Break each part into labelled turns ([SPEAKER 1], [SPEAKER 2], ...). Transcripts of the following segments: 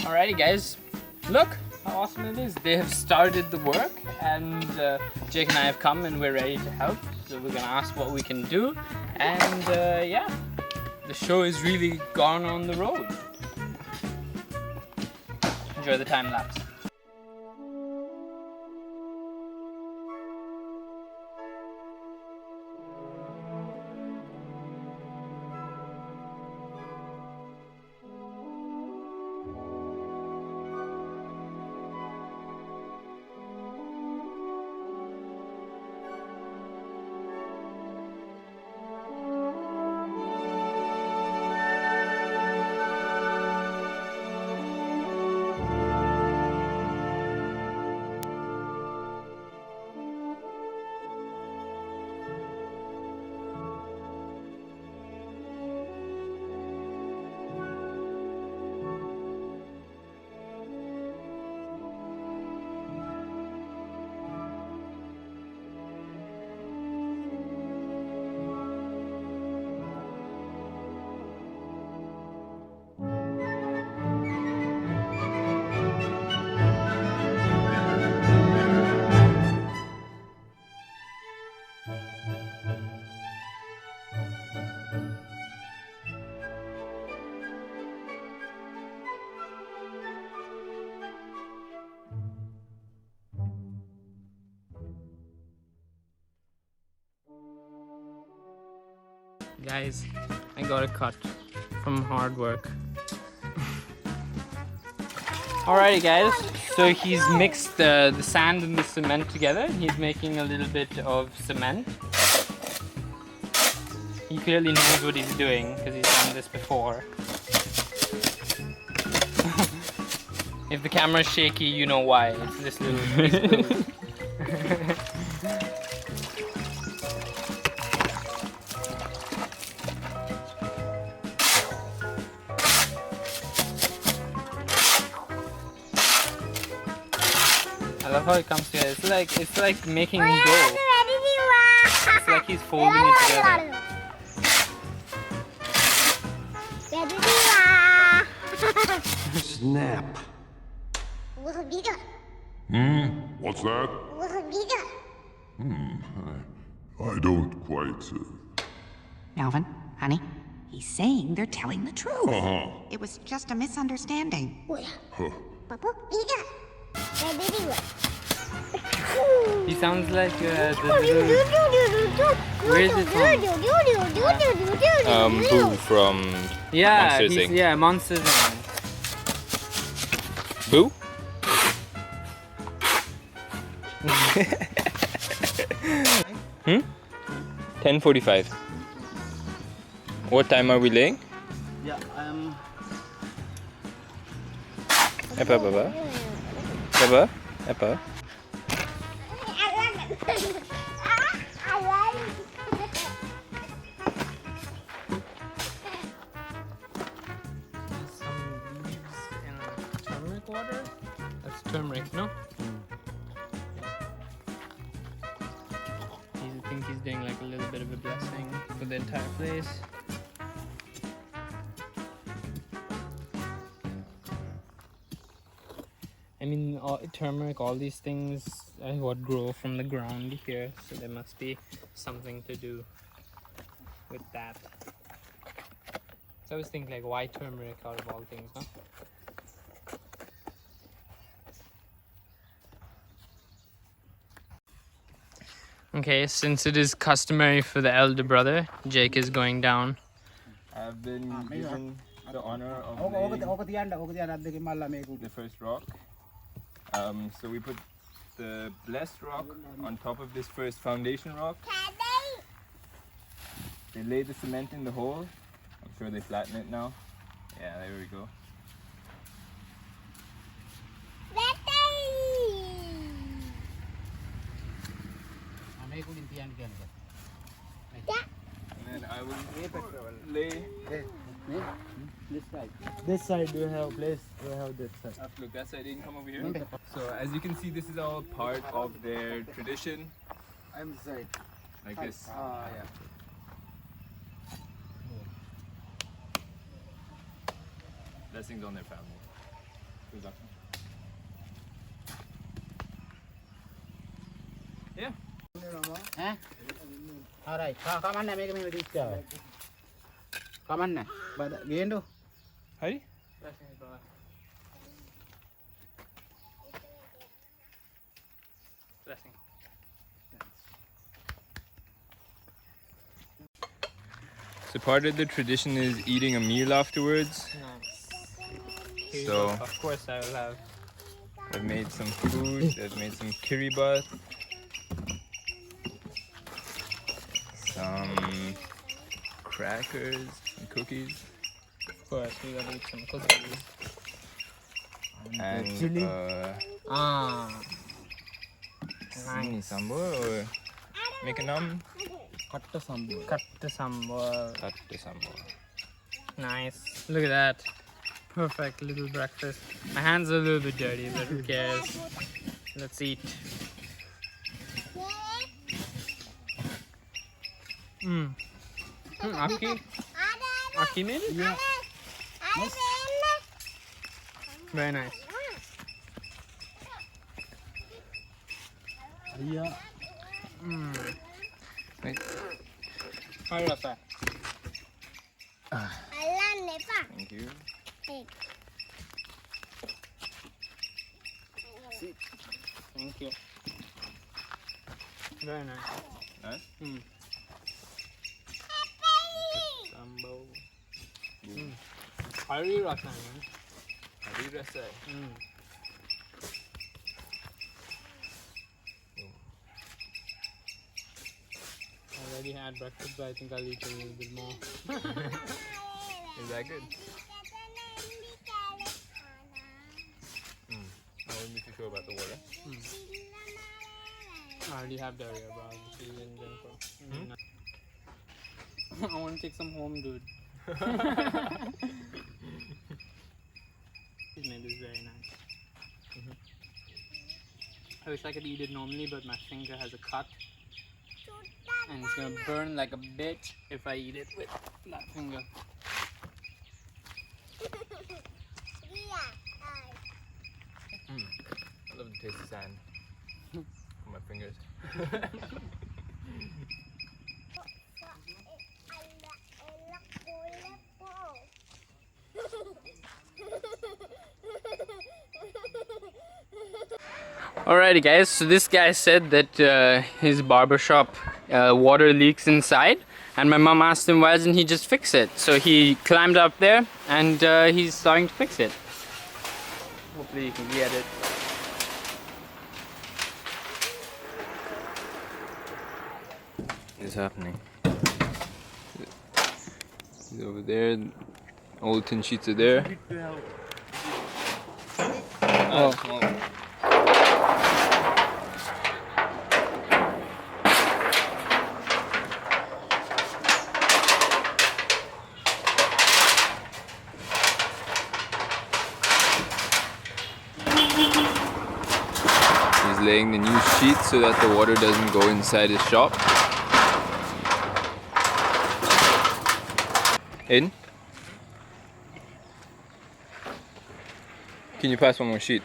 [SPEAKER 1] Alrighty guys, look how awesome it is. They have started the work and Jake and I have come and we're ready to help. So we're gonna ask what we can do and yeah, the show is really gone on the road. Enjoy the time lapse. Guys, I got a cut from hard work. Alrighty guys, so he's mixed the sand and the cement together. He's making a little bit of cement. He clearly knows what he's doing because he's done this before. If the camera's shaky, you know why. It's this little I love how it comes together. It's like making dough. It's like he's folding it together.
[SPEAKER 2] Snap.
[SPEAKER 3] What's that? I don't quite.
[SPEAKER 4] Melvin, honey, he's saying they're telling the truth.
[SPEAKER 3] Uh-huh.
[SPEAKER 4] It was just a misunderstanding.
[SPEAKER 1] He sounds like the little... Where is it from?
[SPEAKER 5] Boo from
[SPEAKER 1] Yeah,
[SPEAKER 5] Monsters Inc.
[SPEAKER 1] yeah, Monsters Inc.
[SPEAKER 5] Boo? Hmm? 10:45. What time are we laying?
[SPEAKER 6] Yeah,
[SPEAKER 5] Eppa, Baba. Baba, Eppa.
[SPEAKER 1] Some leaves in turmeric water? That's turmeric, no? I think he's doing like a little bit of a blessing for the entire place. I mean, turmeric, all these things what grow from the ground here, so there must be something to do with that. So I was thinking, like, why turmeric out of all things, no? Okay, since it is customary for the elder brother, Jake is going down.
[SPEAKER 5] I've been given the honor of laying the first rock. So we put the blessed rock on top of this first foundation rock. They lay the cement in the hole. I'm sure they flatten it now. Yeah, there we go. And then I will lay.
[SPEAKER 6] this side do you have place? Do you have this side?
[SPEAKER 5] Look, that side didn't come over here. So as you can see, this is all part of their tradition.
[SPEAKER 6] I'm the side.
[SPEAKER 5] Like this.
[SPEAKER 6] Yeah.
[SPEAKER 5] Blessings on their family.
[SPEAKER 1] Yeah.
[SPEAKER 6] Alright, come on, make me this guy. Come on, but again do.
[SPEAKER 5] Hey?
[SPEAKER 1] Blessing.
[SPEAKER 5] So part of the tradition is eating a meal afterwards.
[SPEAKER 1] Nice.
[SPEAKER 5] So
[SPEAKER 1] Of course I will have.
[SPEAKER 5] I've made some food. I've made some kiribat, some crackers and cookies,
[SPEAKER 1] Of course we will eat some cookies.
[SPEAKER 5] and
[SPEAKER 6] chili.
[SPEAKER 1] Ah.
[SPEAKER 5] Sini sambal or make a num.
[SPEAKER 6] Katta sambal.
[SPEAKER 1] Cut the sambal.
[SPEAKER 5] Cut the sambal.
[SPEAKER 1] Nice. Look at that. Perfect little breakfast. My hands are a little bit dirty, but who cares? Let's eat. Aki made it?
[SPEAKER 6] Yeah.
[SPEAKER 1] Very nice.
[SPEAKER 6] Yeah.
[SPEAKER 5] Wait.
[SPEAKER 1] How was that?
[SPEAKER 5] Thank you.
[SPEAKER 1] Thank you. Very nice.
[SPEAKER 5] Nice.
[SPEAKER 1] Sambal. Hari rasa, man.
[SPEAKER 5] Hari rasa.
[SPEAKER 1] I already had breakfast, but I think I'll eat a little bit more.
[SPEAKER 5] Is that good? I wasn't too sure about the water.
[SPEAKER 1] I already have diarrhea, bro. I'll just eat it in general. I want to take some home, dude. This made this very nice. I wish I could eat it normally, but my finger has a cut. And it's gonna burn like a bitch if I eat it with that finger.
[SPEAKER 5] I love the taste of sand on my fingers.
[SPEAKER 1] Alrighty guys, so this guy said that his barber shop water leaks inside, and my mom asked him why doesn't he just fix it. So he climbed up there and he's starting to fix it. Hopefully you can get it.
[SPEAKER 5] It's happening. He's over there. Old tin sheets are there. Oh. He's laying the new sheets so that the water doesn't go inside his shop. In? Can you pass one more sheet?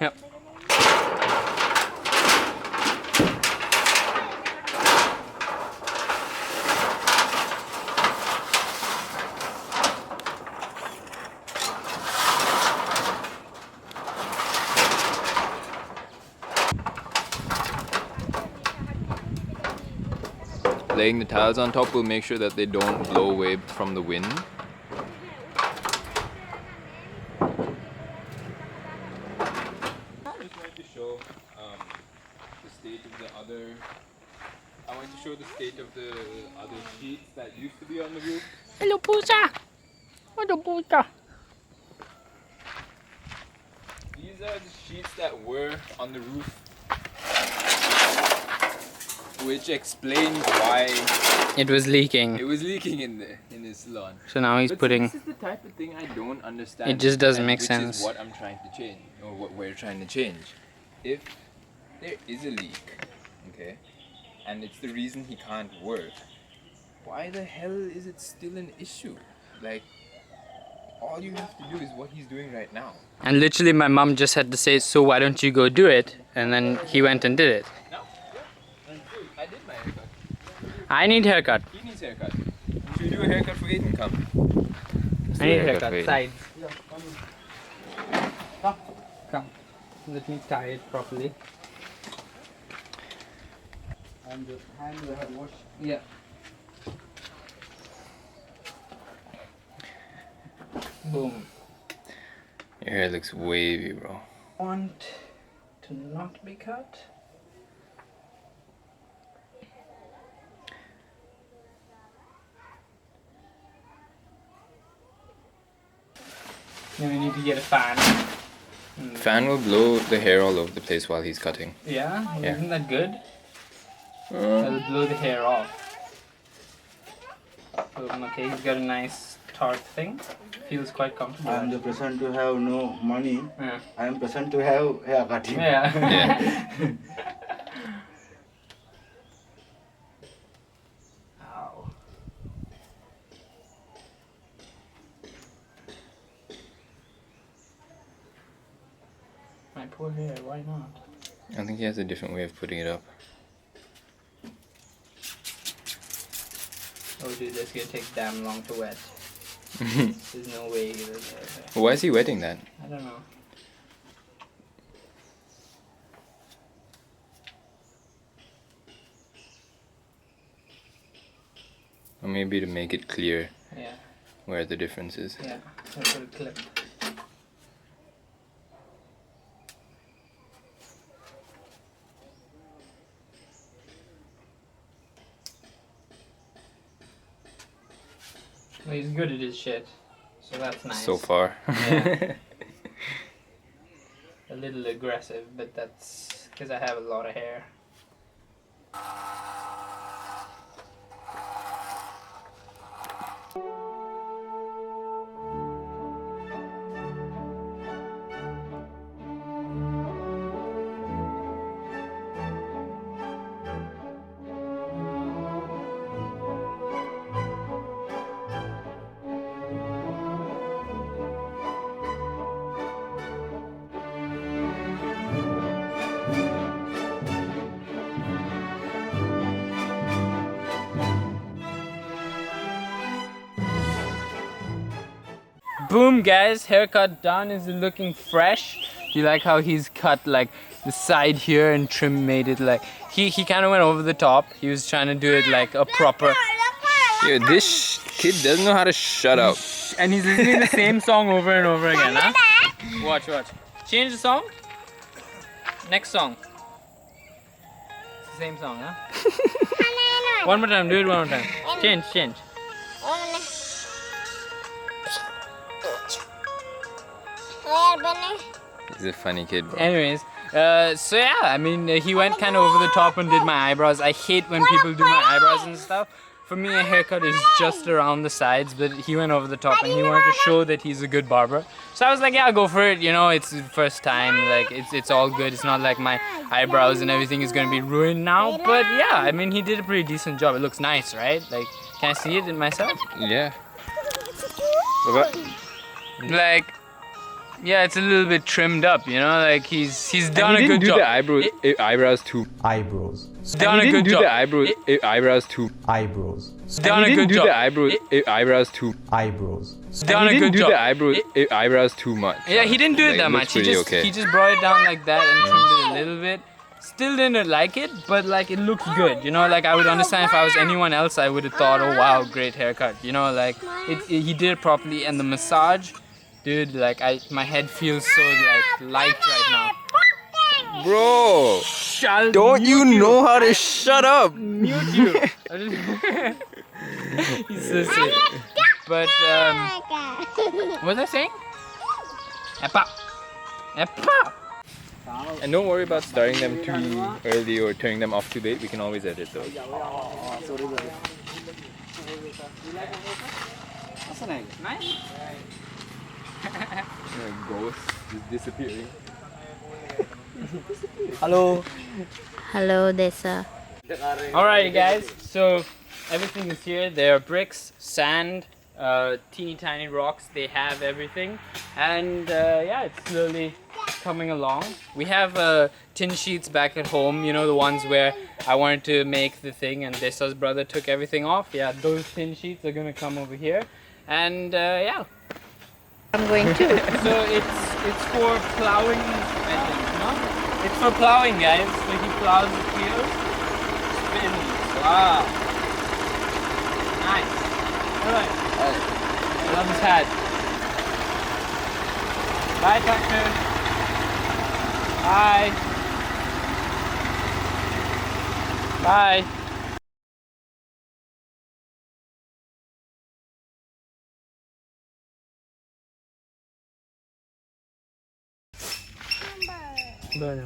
[SPEAKER 1] Yep.
[SPEAKER 5] Laying the tiles on top will make sure that they don't blow away from the wind. I just wanted to show the state of the other. I want to show the state of the other sheets that used to be on the roof.
[SPEAKER 1] Hello, Pooja. Hello, Pooja.
[SPEAKER 5] These are the sheets that were on the roof. which explains why
[SPEAKER 1] It was leaking.
[SPEAKER 5] it was leaking in his salon.
[SPEAKER 1] So now he's
[SPEAKER 5] But
[SPEAKER 1] putting.
[SPEAKER 5] this is the type of thing I don't understand.
[SPEAKER 1] It just doesn't
[SPEAKER 5] and
[SPEAKER 1] make
[SPEAKER 5] which
[SPEAKER 1] sense.
[SPEAKER 5] is what I'm trying to change, or what we're trying to change. If there is a leak, okay, and it's the reason he can't work, why the hell is it still an issue? Like, all you have to do is what he's doing right now.
[SPEAKER 1] And literally, my mom just had to say, "So why don't you go do it?" And then he went and did it.
[SPEAKER 5] No, I did my haircut.
[SPEAKER 1] I need haircut.
[SPEAKER 5] He needs haircut. Should we do a haircut for Aiden? Come.
[SPEAKER 1] I need
[SPEAKER 5] haircut
[SPEAKER 1] haircut.
[SPEAKER 5] for
[SPEAKER 1] Sides. Come. Let me tie it properly.
[SPEAKER 6] And the hand you have washed.
[SPEAKER 1] Yeah. Boom.
[SPEAKER 5] Your hair looks wavy, bro.
[SPEAKER 1] Want to not be cut? Then we need to get a fan.
[SPEAKER 5] Fan will blow the hair all over the place while he's cutting.
[SPEAKER 1] Yeah?
[SPEAKER 5] Yeah.
[SPEAKER 1] Isn't that good? It'll blow the hair off. Okay, he's got a nice tart thing. Feels quite comfortable.
[SPEAKER 6] I am the person to have no money.
[SPEAKER 1] Yeah.
[SPEAKER 6] I am person to have hair cutting.
[SPEAKER 1] Yeah.
[SPEAKER 5] Yeah.
[SPEAKER 1] Ow. My poor hair, why not?
[SPEAKER 5] I think he has a different way of putting it up.
[SPEAKER 1] Oh dude, that's gonna take damn long to wet. There's no way he does that.
[SPEAKER 5] Why is he wetting that?
[SPEAKER 1] I don't know.
[SPEAKER 5] Or maybe to make it clear
[SPEAKER 1] Yeah,
[SPEAKER 5] where the difference is.
[SPEAKER 1] yeah. That's a clip. Well, he's good at his shit, so that's nice.
[SPEAKER 5] So far.
[SPEAKER 1] Yeah. A little aggressive, but that's because I have a lot of hair. Boom guys, haircut done. Is it looking fresh? Do you like how he's cut like the side here and trim made it like he kind of went over the top. He was trying to do it like a proper.
[SPEAKER 5] Yo, this kid doesn't know how to shut up.
[SPEAKER 1] And he's listening to the same song over and over again, huh? Watch. Change the song. Next song. It's the same song, huh? One more time, do it one more time. Change.
[SPEAKER 5] He's a funny kid, bro.
[SPEAKER 1] Anyways, so yeah, I mean, he went kind of over the top and did my eyebrows. I hate when people do my eyebrows and stuff. For me, a haircut is just around the sides, but he went over the top and he wanted to show that he's a good barber. So I was like, yeah, go for it. You know, it's the first time. Like, it's all good. It's not like my eyebrows and everything is gonna be ruined now. But yeah, I mean, he did a pretty decent job. It looks nice, right? Like, can I see it in myself?
[SPEAKER 5] Yeah.
[SPEAKER 1] Like, yeah, it's a little bit trimmed up, you know, like he's done a good job.
[SPEAKER 5] The eyebrows too.
[SPEAKER 2] Eyebrows.
[SPEAKER 1] Done a good job.
[SPEAKER 5] Eyebrows too.
[SPEAKER 2] Eyebrows.
[SPEAKER 1] Done a good job.
[SPEAKER 5] Eyebrows too.
[SPEAKER 2] Eyebrows.
[SPEAKER 1] Done a good job.
[SPEAKER 5] Eyebrows too much.
[SPEAKER 1] Yeah, he didn't do it
[SPEAKER 5] Like,
[SPEAKER 1] that
[SPEAKER 5] it
[SPEAKER 1] much.
[SPEAKER 5] looks
[SPEAKER 1] He
[SPEAKER 5] pretty
[SPEAKER 1] just
[SPEAKER 5] okay.
[SPEAKER 1] he just brought it down like that and trimmed it a little bit. Still didn't like it, but like it looks good. You know, like I would understand if I was anyone else, I would have thought, oh wow, great haircut. You know, like he did it properly, and the massage. Dude, like my head feels so like light right now.
[SPEAKER 5] Bro, don't you know how to shut up?
[SPEAKER 1] Mute you. He's so sick. But what was I saying? Eppa.
[SPEAKER 5] And don't worry about starting them too early or turning them off too late. We can always edit those.
[SPEAKER 1] Nice.
[SPEAKER 5] Ghost just disappearing.
[SPEAKER 1] Hello.
[SPEAKER 7] Hello, Desa.
[SPEAKER 1] Alright guys, so everything is here. There are bricks, sand, teeny tiny rocks. They have everything, and yeah, it's slowly coming along. We have tin sheets back at home, you know, the ones where I wanted to make the thing and Desa's brother took everything off. Yeah, those tin sheets are gonna come over here, and yeah.
[SPEAKER 7] I'm going to.
[SPEAKER 1] So it's for plowing, I think, no? It's for plowing, guys. So he plows the fields, spins. Wow. Nice. Alright. I love his hat. Bye, tractor. Bye. Bye. Barber.